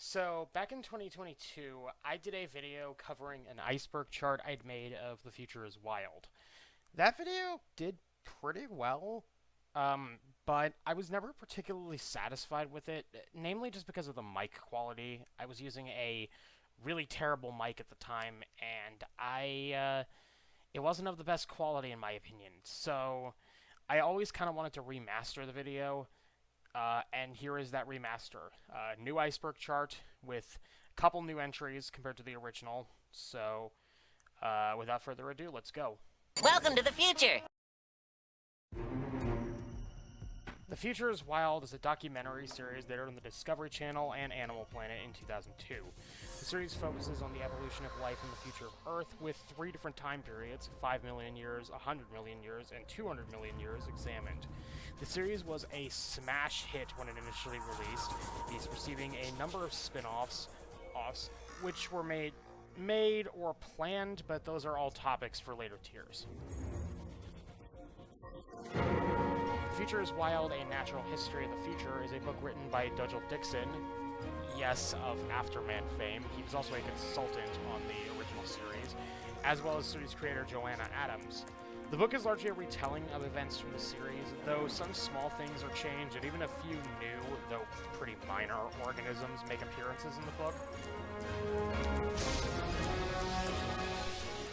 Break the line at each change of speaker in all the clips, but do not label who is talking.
So, back in 2022, I did a video covering an iceberg chart I'd made of The Future is Wild. That video did pretty well, but I was never particularly satisfied with it, namely just because of the mic quality. I was using a really terrible mic at the time, and it wasn't of the best quality in my opinion. So, I always kind of wanted to remaster the video, and here is that remaster. New iceberg chart with a couple new entries compared to the original. So, without further ado, let's go.
Welcome to the future!
The Future is Wild is a documentary series that aired on the Discovery Channel and Animal Planet in 2002. The series focuses on the evolution of life in the future of Earth, with 3 different time periods, 5 million years, 100 million years, and 200 million years examined. The series was a smash hit when it initially released, these receiving a number of spin-offs, which were made or planned, but those are all topics for later tiers. The Future is Wild, A Natural History of the Future is a book written by Dugel Dixon, yes, of Afterman fame. He was also a consultant on the original series, as well as series creator Joanna Adams. The book is largely a retelling of events from the series, though some small things are changed, and even a few new, though pretty minor, organisms make appearances in the book.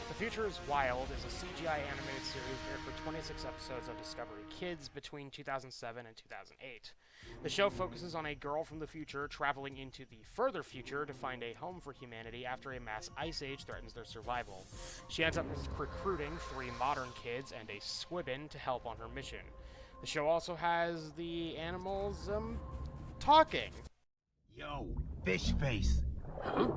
The Future is Wild is a CGI animated series aired for 26 episodes on Discovery Kids between 2007 and 2008. The show focuses on a girl from the future traveling into the further future to find a home for humanity after a mass ice age threatens their survival. She ends up recruiting 3 modern kids and a squibbin to help on her mission. The show also has the animals, talking.
Yo, fish face. Huh?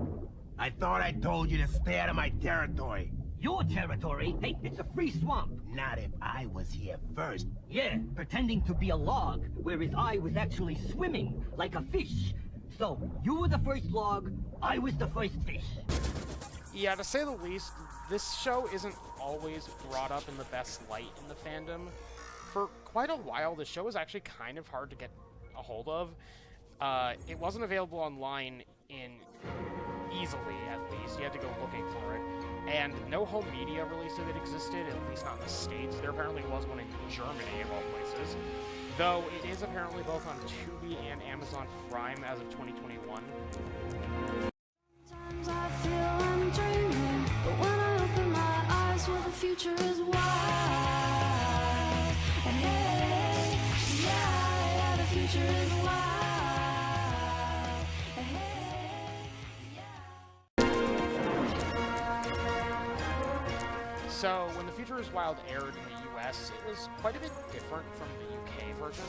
I thought I told you to stay out of my territory.
Your territory? Hey, it's a free swamp.
Not if I was here first.
Yeah, pretending to be a log, whereas I was actually swimming like a fish. So, you were the first log, I was the first fish.
Yeah, to say the least, this show isn't always brought up in the best light in the fandom. For quite a while, the show was actually kind of hard to get a hold of. It wasn't available online easily, at least. You had to go looking for it. And no home media release of it existed, at least not in the States. There apparently was one in Germany, of all places. Though it is apparently both on Tubi and Amazon Prime as of 2021.
Sometimes I feel I'm dreaming, but when I open my eyes, well, the future is wild. And hey, yeah, the future is wild. And hey, yeah.
So, when The Future is Wild aired in the US, it was quite a bit different from the UK version.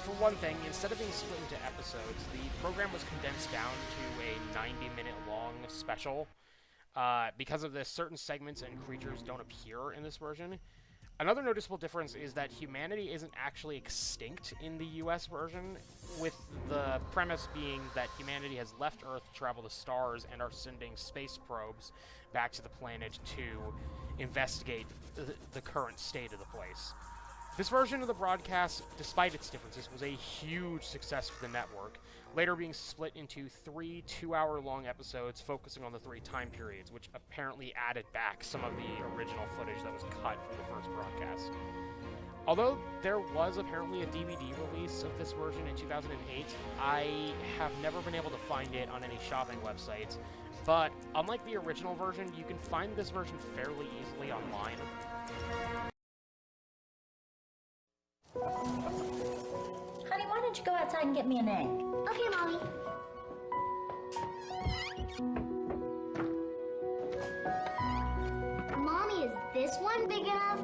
For one thing, instead of being split into episodes, the program was condensed down to a 90-minute long special. Because of this, certain segments and creatures don't appear in this version. Another noticeable difference is that humanity isn't actually extinct in the US version, with the premise being that humanity has left Earth to travel the stars and are sending space probes back to the planet to investigate the current state of the place. This version of the broadcast, despite its differences, was a huge success for the network, later being split into 3 two-hour-long episodes focusing on the 3 time periods, which apparently added back some of the original footage that was cut from the first broadcast. Although there was apparently a DVD release of this version in 2008, I have never been able to find it on any shopping websites, but unlike the original version, you can find this version fairly easily online.
Honey, why don't you go outside and get me an egg?
Okay, Mommy. Mommy, is this one big enough?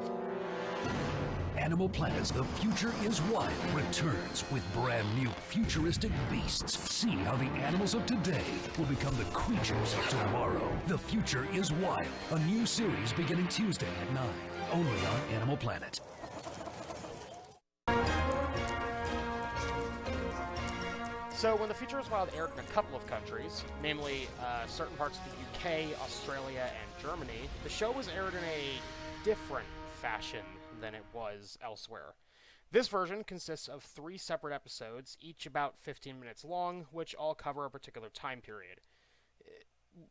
Animal Planet's The Future is Wild returns with brand new futuristic beasts. See how the animals of today will become the creatures of tomorrow. The Future is Wild, a new series beginning Tuesday at 9, only on Animal Planet.
So, when The Future is Wild aired in a couple of countries, namely certain parts of the UK, Australia, and Germany, the show was aired in a different fashion than it was elsewhere. This version consists of 3 separate episodes, each about 15 minutes long, which all cover a particular time period.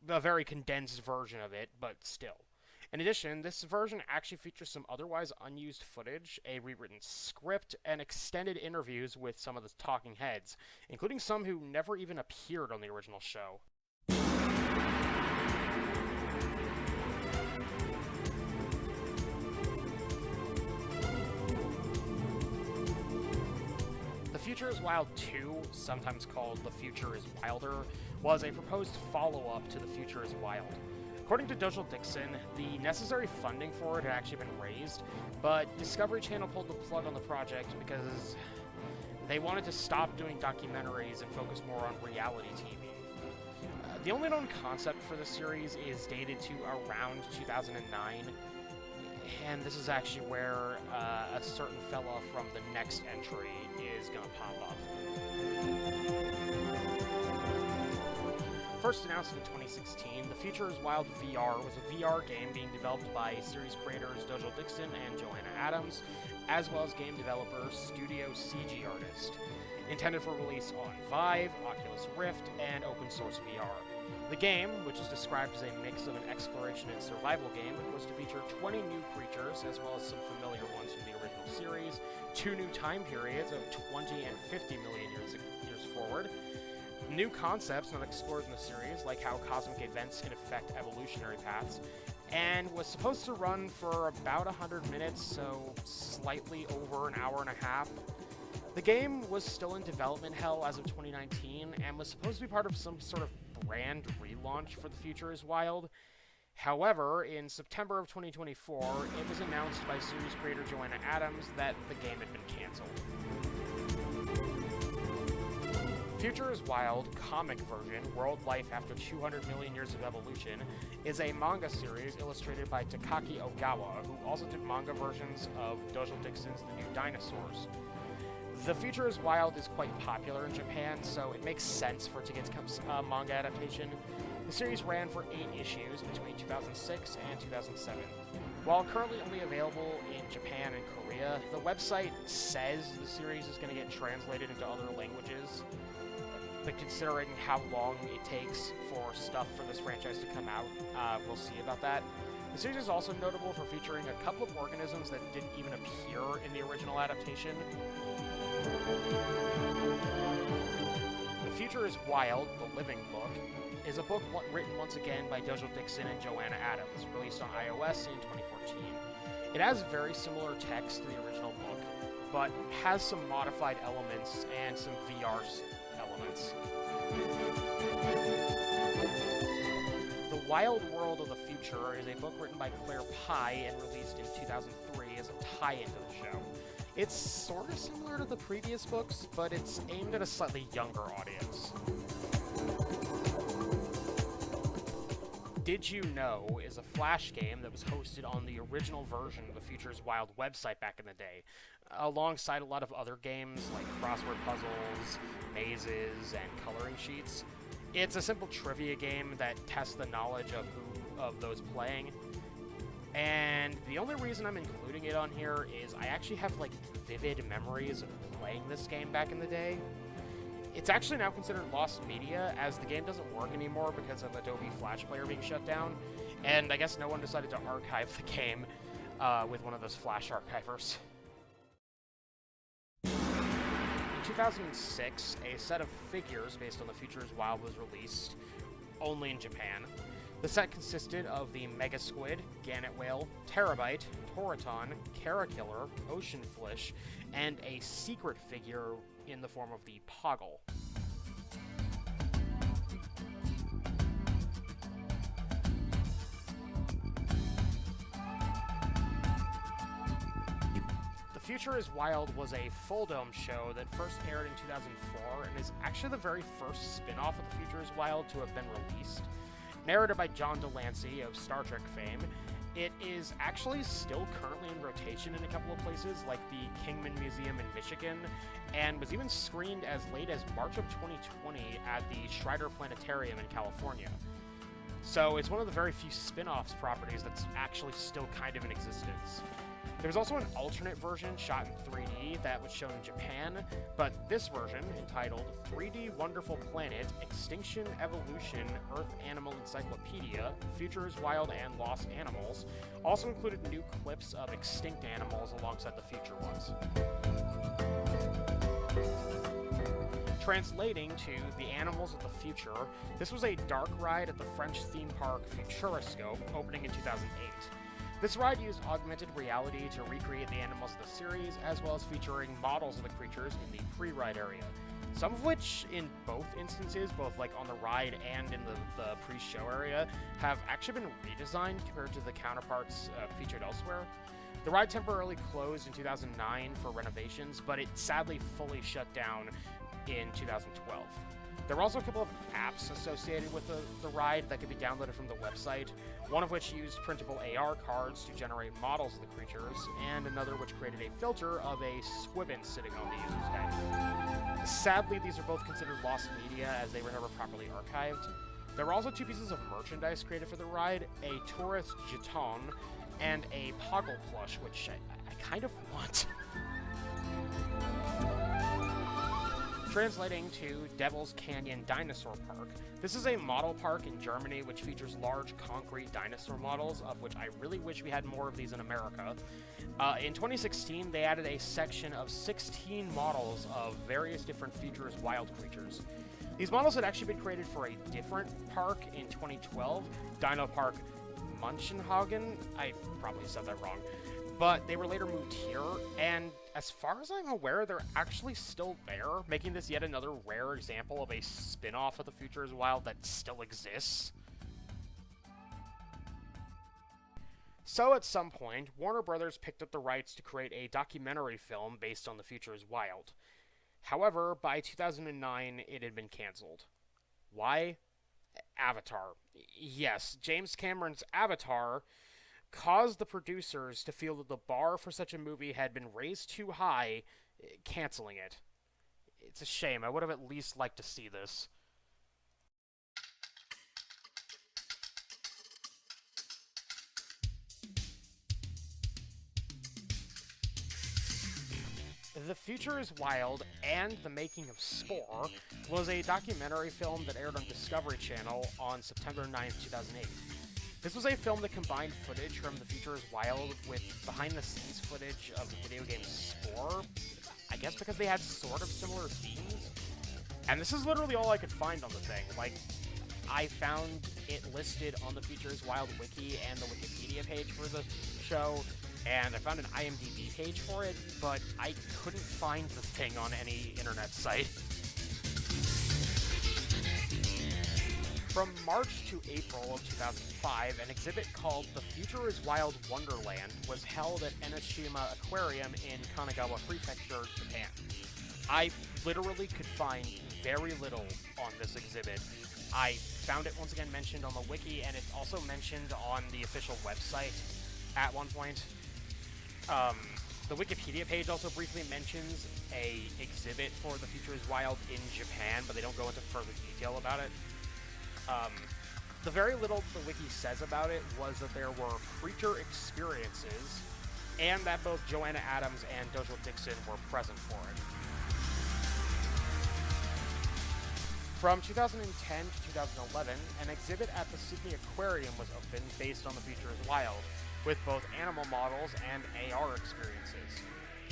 A very condensed version of it, but still. In addition, this version actually features some otherwise unused footage, a rewritten script, and extended interviews with some of the talking heads, including some who never even appeared on the original show. The Future is Wild 2, sometimes called The Future is Wilder, was a proposed follow-up to The Future is Wild. According to Dozel Dixon, the necessary funding for it had actually been raised, but Discovery Channel pulled the plug on the project because they wanted to stop doing documentaries and focus more on reality TV. The only known concept for the series is dated to around 2009, and this is actually where a certain fella from the next entry is gonna pop up. First announced in 2016, The Future is Wild VR was a VR game being developed by series creators Dozel Dixon and Joanna Adams, as well as game developer Studio CG Artist. Intended for release on Vive, Oculus Rift, and open source VR. The game, which is described as a mix of an exploration and survival game, was to feature 20 new creatures, as well as some familiar ones from the original series, 2 new time periods of 20 and 50 million years forward, new concepts not explored in the series, like how cosmic events can affect evolutionary paths, and was supposed to run for about 100 minutes, so slightly over an hour and a half. The game was still in development hell as of 2019, and was supposed to be part of some sort of brand relaunch for The Future is Wild. However, in September of 2024, it was announced by series creator Joanna Adams that the game had been cancelled. Future is Wild comic version, World Life After 200 Million Years of Evolution, is a manga series illustrated by Takaki Ogawa, who also did manga versions of Dozel Dixon's The New Dinosaurs. The Future is Wild is quite popular in Japan, so it makes sense for it to get a manga adaptation. The series ran for 8 issues between 2006 and 2007. While currently only available in Japan and Korea, the website says the series is going to get translated into other languages. But considering how long it takes for stuff for this franchise to come out, we'll see about that. The series is also notable for featuring a couple of organisms that didn't even appear in the original adaptation. The Future is Wild, The Living Book, is a book written once again by Dozel Dixon and Joanna Adams, released on iOS in 2014. It has very similar text to the original book, but has some modified elements and some VR elements. The Wild World of the Future is a book written by Claire Pye and released in 2003 as a tie-in to the show. It's sort of similar to the previous books, but it's aimed at a slightly younger audience. Did You Know is a Flash game that was hosted on the original version of the Future is Wild website back in the day, alongside a lot of other games like crossword puzzles, mazes, and coloring sheets. It's a simple trivia game that tests the knowledge of those playing. And the only reason I'm including it on here is I actually have like vivid memories of playing this game back in the day. It's actually now considered lost media, as the game doesn't work anymore because of Adobe Flash Player being shut down, and I guess no one decided to archive the game with one of those Flash archivers. In 2006, a set of figures based on The Future is Wild was released, only in Japan. The set consisted of the Mega Squid, Gannet Whale, Terabyte, Toraton, Carakiller, Ocean Flish, and a secret figure in the form of the Poggle. The Future is Wild was a full dome show that first aired in 2004 and is actually the very first spin-off of The Future is Wild to have been released. Narrated by John Delancey of Star Trek fame, it is actually still currently in rotation in a couple of places, like the Kingman Museum in Michigan, and was even screened as late as March of 2020 at the Schreider Planetarium in California. So it's one of the very few spin-offs properties that's actually still kind of in existence. There was also an alternate version shot in 3D that was shown in Japan, but this version, entitled 3D Wonderful Planet, Extinction, Evolution, Earth Animal Encyclopedia, Futures, Wild, and Lost Animals, also included new clips of extinct animals alongside the future ones. Translating to The Animals of the Future, this was a dark ride at the French theme park Futuroscope, opening in 2008. This ride used augmented reality to recreate the animals of the series, as well as featuring models of the creatures in the pre-ride area. Some of which, in both instances, both like on the ride and in the pre-show area, have actually been redesigned compared to the counterparts featured elsewhere. The ride temporarily closed in 2009 for renovations, but it sadly fully shut down in 2012. There were also a couple of apps associated with the ride that could be downloaded from the website, one of which used printable AR cards to generate models of the creatures, and another which created a filter of a squibbin sitting on the user's head. Sadly, these are both considered lost media as they were never properly archived. There were also two pieces of merchandise created for the ride, a tourist jeton and a Poggle plush, which I kind of want. Translating to Devil's Canyon Dinosaur Park. This is a model park in Germany which features large concrete dinosaur models, of which I really wish we had more of these in America. In 2016, they added a section of 16 models of various different Futures wild creatures. These models had actually been created for a different park in 2012, Dino Park Munchenhagen. I probably said that wrong. But they were later moved here, and as far as I'm aware, they're actually still there, making this yet another rare example of a spin-off of the Futures Wild that still exists. So at some point, Warner Brothers picked up the rights to create a documentary film based on the Futures Wild. However, by 2009, it had been canceled. Why? Avatar. Yes, James Cameron's Avatar caused the producers to feel that the bar for such a movie had been raised too high, canceling it. It's a shame. I would have at least liked to see this. The Future is Wild and the Making of Spore was a documentary film that aired on Discovery Channel on September 9th, 2008. This was a film that combined footage from The Future is Wild with behind-the-scenes footage of the video game Spore, I guess because they had sort of similar themes. And this is literally all I could find on the thing. Like, I found it listed on the Future is Wild wiki and the Wikipedia page for the show, and I found an IMDb page for it, but I couldn't find the thing on any internet site. From March to April of 2005, an exhibit called The Future is Wild Wonderland was held at Enoshima Aquarium in Kanagawa Prefecture, Japan. I literally could find very little on this exhibit. I found it once again mentioned on the wiki, and it's also mentioned on the official website at one point. The Wikipedia page also briefly mentions a exhibit for The Future is Wild in Japan, but they don't go into further detail about it. The very little the wiki says about it was that there were creature experiences, and that both Joanna Adams and Dojo Dixon were present for it. From 2010 to 2011, an exhibit at the Sydney Aquarium was opened based on The Future is Wild, with both animal models and AR experiences.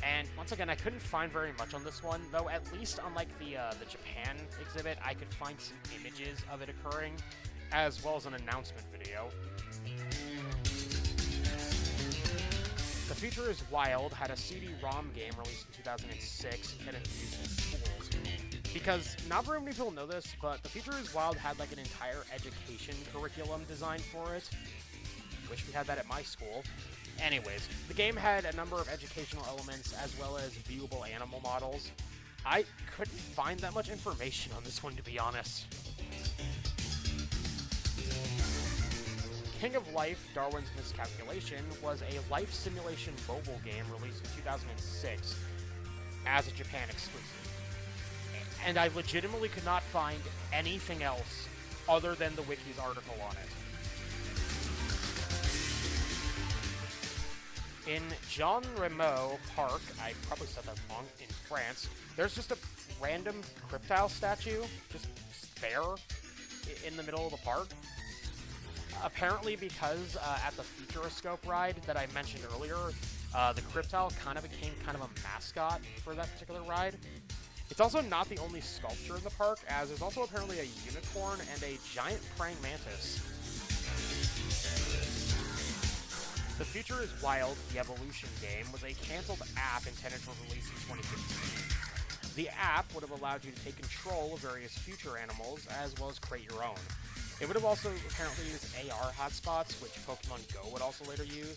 And once again, I couldn't find very much on this one, though at least unlike the Japan exhibit, I could find some images of it occurring, as well as an announcement video. The Future is Wild had a CD-ROM game released in 2006 and had used in schools. Because not very many people know this, but The Future is Wild had like an entire education curriculum designed for it. Wish we had that at my school. Anyways, the game had a number of educational elements as well as viewable animal models. I couldn't find that much information on this one, to be honest. King of Life, Darwin's Miscalculation was a life simulation mobile game released in 2006 as a Japan exclusive. And I legitimately could not find anything else other than the wiki's article on it. In Jean Rameau Park, I probably said that wrong, in France, there's just a random cryptile statue just there in the middle of the park. Apparently because at the Futuroscope ride that I mentioned earlier, the cryptile kind of became kind of a mascot for that particular ride. It's also not the only sculpture in the park, as there's also apparently a unicorn and a giant praying mantis. The Future is Wild, the Evolution game, was a canceled app intended for release in 2015. The app would have allowed you to take control of various future animals, as well as create your own. It would have also apparently used AR hotspots, which Pokemon Go would also later use.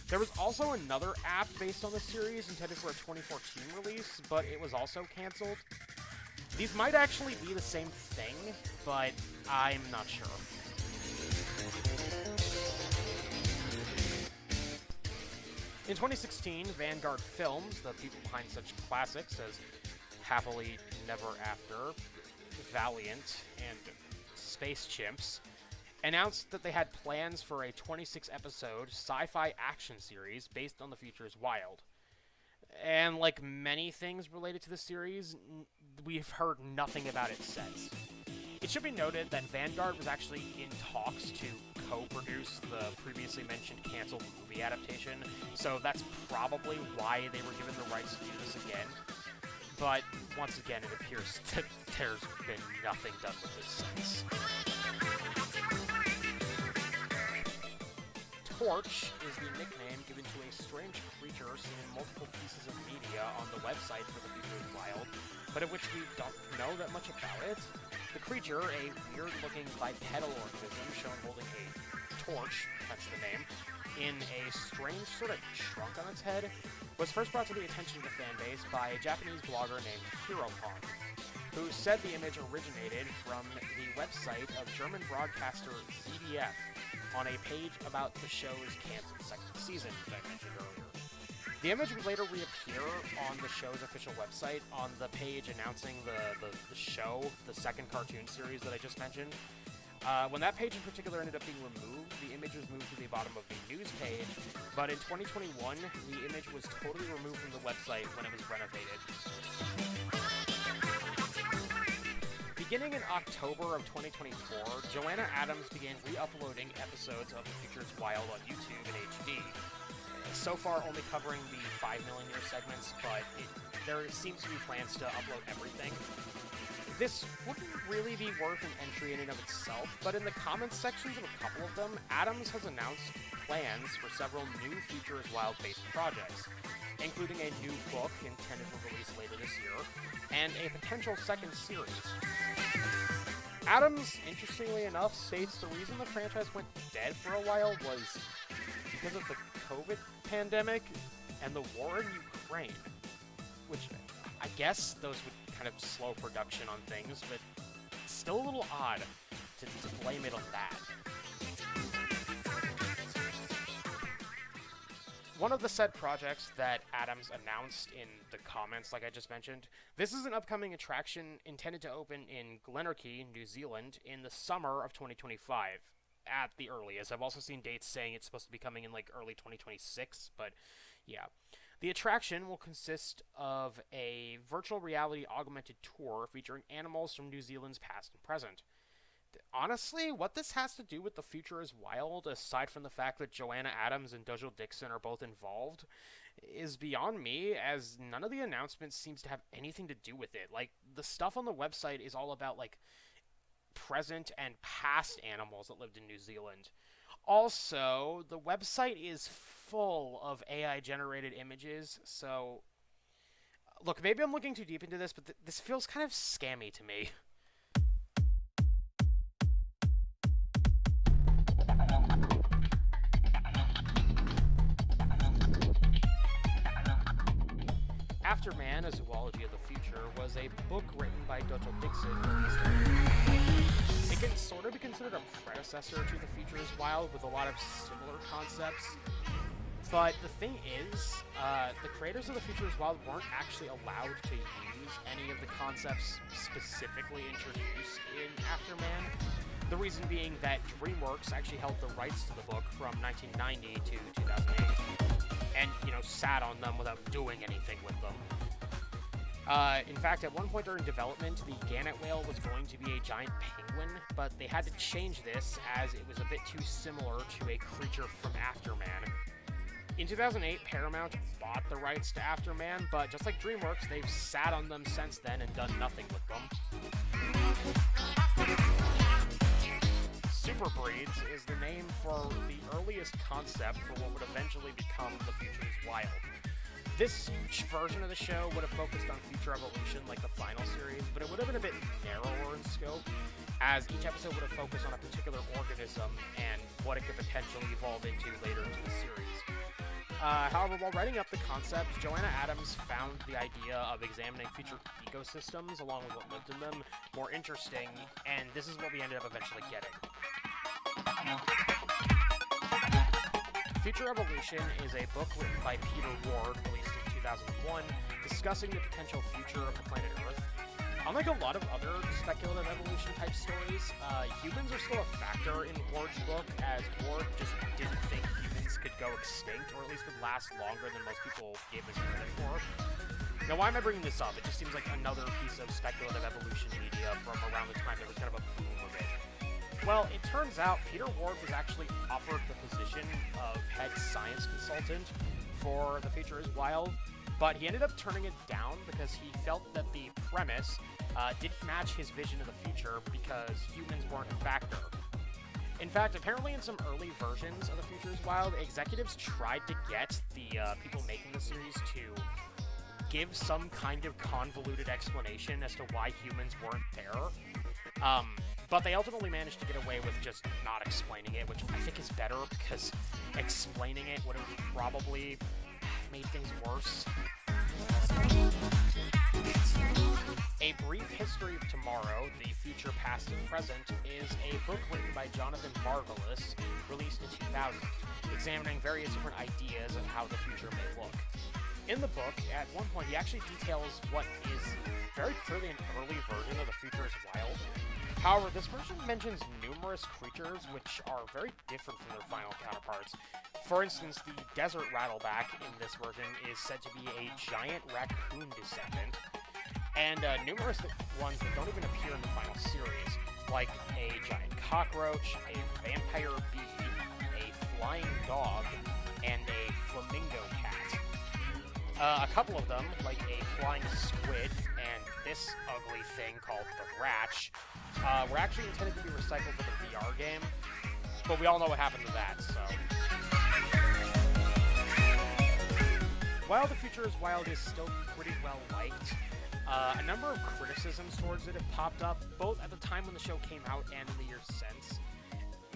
There was also another app based on the series intended for a 2014 release, but it was also canceled. These might actually be the same thing, but I'm not sure. In 2016, Vanguard Films, the people behind such classics as Happily Never After, Valiant, and Space Chimps, announced that they had plans for a 26-episode sci-fi action series based on The Future is Wild. And like many things related to the series, we've heard nothing about it since. It should be noted that Vanguard was actually in talks to co-produce the previously mentioned canceled movie adaptation, so that's probably why they were given the rights to do this again. But once again, it appears that there's been nothing done with this since. Torch is the nickname given to a strange creature seen in multiple pieces of media on the website for The Future is Wild, but of which we don't know that much about it. The creature, a weird-looking bipedal organism shown holding a torch, that's the name, in a strange sort of trunk on its head, was first brought to the attention of the fanbase by a Japanese blogger named Hiropon, who said the image originated from the website of German broadcaster ZDF on a page about the show's canceled second season that I mentioned earlier. The image would later reappear on the show's official website on the page announcing the show, the second cartoon series that I just mentioned. When that page in particular ended up being removed, the image was moved to the bottom of the news page, but in 2021, the image was totally removed from the website when it was renovated. Beginning in October of 2024, Joanna Adams began re-uploading episodes of The Future is Wild on YouTube in HD. So far only covering the 5 million year segments, but there seems to be plans to upload everything. This wouldn't really be worth an entry in and of itself, but in the comments sections of a couple of them, Adams has announced plans for several new Future is Wild based projects, including a new book intended for release later this year, and a potential second series. Adams, interestingly enough, states the reason the franchise went dead for a while was because of the COVID pandemic and the war in Ukraine, which I guess those would kind of slow production on things, but it's still a little odd to blame it on that. One of the said projects that Adams announced in the comments, like I just mentioned, this is an upcoming attraction intended to open in Glenorchy, New Zealand, in the summer of 2025, at the earliest. I've also seen dates saying it's supposed to be coming in like early 2026, but yeah. The attraction will consist of a virtual reality augmented tour featuring animals from New Zealand's past and present. Honestly, what this has to do with The Future is Wild, aside from the fact that Joanna Adams and Dojo Dixon are both involved, is beyond me, as none of the announcements seems to have anything to do with it. Like, the stuff on the website is all about, like, present and past animals that lived in New Zealand. Also, the website is full of AI-generated images, so... Look, maybe I'm looking too deep into this, but this feels kind of scammy to me. Afterman, A Zoology of the Future, was a book written by Dojo Dixon released in It can sort of be considered a predecessor to The Future is Wild, with a lot of similar concepts. But the thing is, the creators of The Future is Wild weren't actually allowed to use any of the concepts specifically introduced in Afterman. The reason being that DreamWorks actually held the rights to the book from 1990 to 2008. and, sat on them without doing anything with them. In fact, at one point during development, the gannet whale was going to be a giant penguin, but they had to change this as it was a bit too similar to a creature from Afterman. In 2008, Paramount bought the rights to Afterman, but just like DreamWorks, they've sat on them since then and done nothing with them. Super Breeds is the name for the earliest concept for what would eventually become The Future is Wild. This version of the show would have focused on future evolution like the final series, but it would have been a bit narrower in scope, as each episode would have focused on a particular organism and what it could potentially evolve into later into the series. However, while writing up the concept, Joanna Adams found the idea of examining future ecosystems along with what lived in them more interesting, and this is what we ended up eventually getting. Future Evolution is a book written by Peter Ward, released in 2001, discussing the potential future of the planet Earth. Unlike a lot of other speculative evolution type stories, humans are still a factor in Ward's book, as Ward just didn't think humans could go extinct, or at least would last longer than most people gave them credit for. Now, why am I bringing this up? It just seems like another piece of speculative evolution media from around the time there was kind of a boom of it. Well, it turns out Peter Ward was actually offered the position of head science consultant for The Future is Wild, but he ended up turning it down because he felt that the premise didn't match his vision of the future because humans weren't a factor. In fact, apparently in some early versions of The Future is Wild, executives tried to get the people making the series to give some kind of convoluted explanation as to why humans weren't there. But they ultimately managed to get away with just not explaining it, which I think is better because explaining it would have probably made things worse. A Brief History of Tomorrow, The Future, Past, and Present is a book written by Jonathan Margolis, released in 2000, examining various different ideas of how the future may look. In the book, at one point, he actually details what is very clearly an early version of The Future is Wild. However, this version mentions numerous creatures which are very different from their final counterparts. For instance, the desert rattleback in this version is said to be a giant raccoon descendant, and numerous ones that don't even appear in the final series, like a giant cockroach, a vampire bee, a flying dog, and a flamingo cat. A couple of them, like a flying squid and this ugly thing called the Ratch, were actually intended to be recycled for the VR game, but we all know what happened to that, so... While The Future is Wild is still pretty well liked, a number of criticisms towards it have popped up, both at the time when the show came out and in the years since.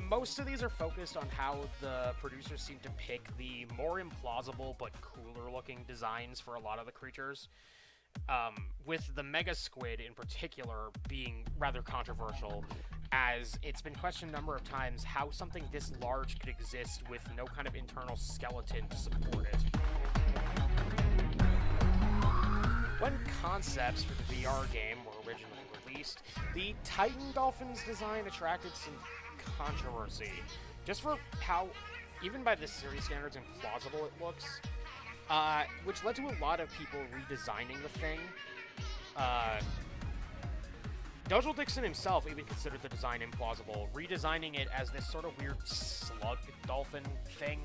Most of these are focused on how the producers seem to pick the more implausible but cooler looking designs for a lot of the creatures. With the Mega Squid in particular being rather controversial, as it's been questioned a number of times how something this large could exist with no kind of internal skeleton to support it. When concepts for the VR game were originally released, the Titan Dolphin's design attracted some controversy, just for how, even by this series standards, implausible it looks, which led to a lot of people redesigning the thing. Dojo Dixon himself even considered the design implausible, redesigning it as this sort of weird slug dolphin thing,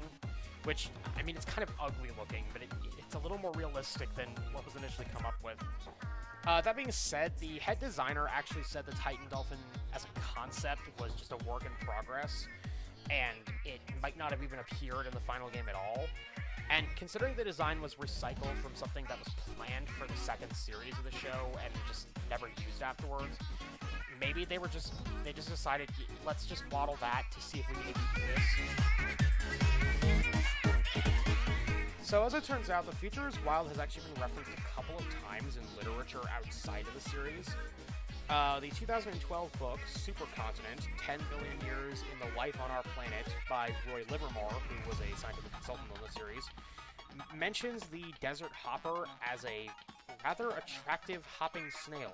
which, I mean, it's kind of ugly looking, but it's a little more realistic than what was initially come up with. That being said, the head designer actually said the Titan Dolphin as a concept was just a work in progress, and it might not have even appeared in the final game at all. And considering the design was recycled from something that was planned for the second series of the show and just never used afterwards, maybe they just decided, let's just model that to see if we can do this. So as it turns out, The Future is Wild has actually been referenced a couple of times in literature outside of the series. The 2012 book, Supercontinent, 10 Billion Years in the Life on Our Planet, by Roy Livermore, who was a scientific consultant on the series, mentions the desert hopper as a rather attractive hopping snail.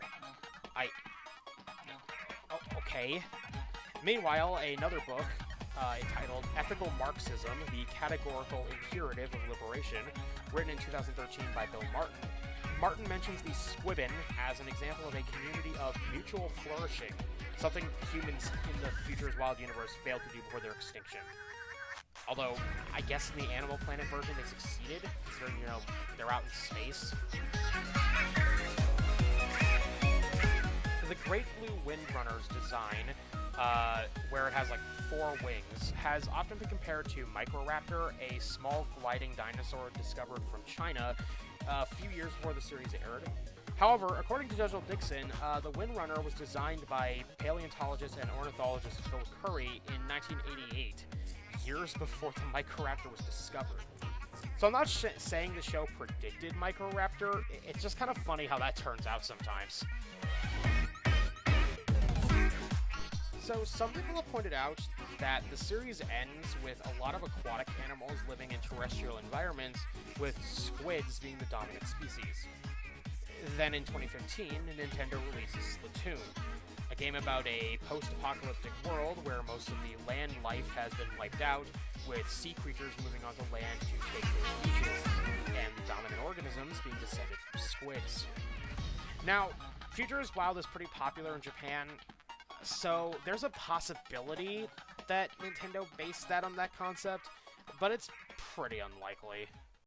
Okay. Meanwhile, another book, entitled Ethical Marxism, the Categorical Imperative of Liberation, written in 2013 by Bill Martin. Martin mentions the squibbin as an example of a community of mutual flourishing, something humans in the Futures Wild universe failed to do before their extinction. Although, I guess in the Animal Planet version they succeeded, considering, they're out in space. The Great Blue Windrunner's design, where it has like 4 wings, has often been compared to Microraptor, a small gliding dinosaur discovered from China a few years before the series aired. However, according to Judge Dixon, the Windrunner was designed by paleontologist and ornithologist Phil Curry in 1988, years before the Microraptor was discovered. So I'm not saying the show predicted Microraptor, it's just kind of funny how that turns out sometimes. So some people have pointed out that the series ends with a lot of aquatic animals living in terrestrial environments, with squids being the dominant species. Then in 2015, Nintendo releases Splatoon, a game about a post-apocalyptic world where most of the land life has been wiped out, with sea creatures moving onto land to take their niches, and the dominant organisms being descended from squids. Now, Futures Wild is pretty popular in Japan, so there's a possibility that Nintendo based that on that concept, but it's pretty unlikely.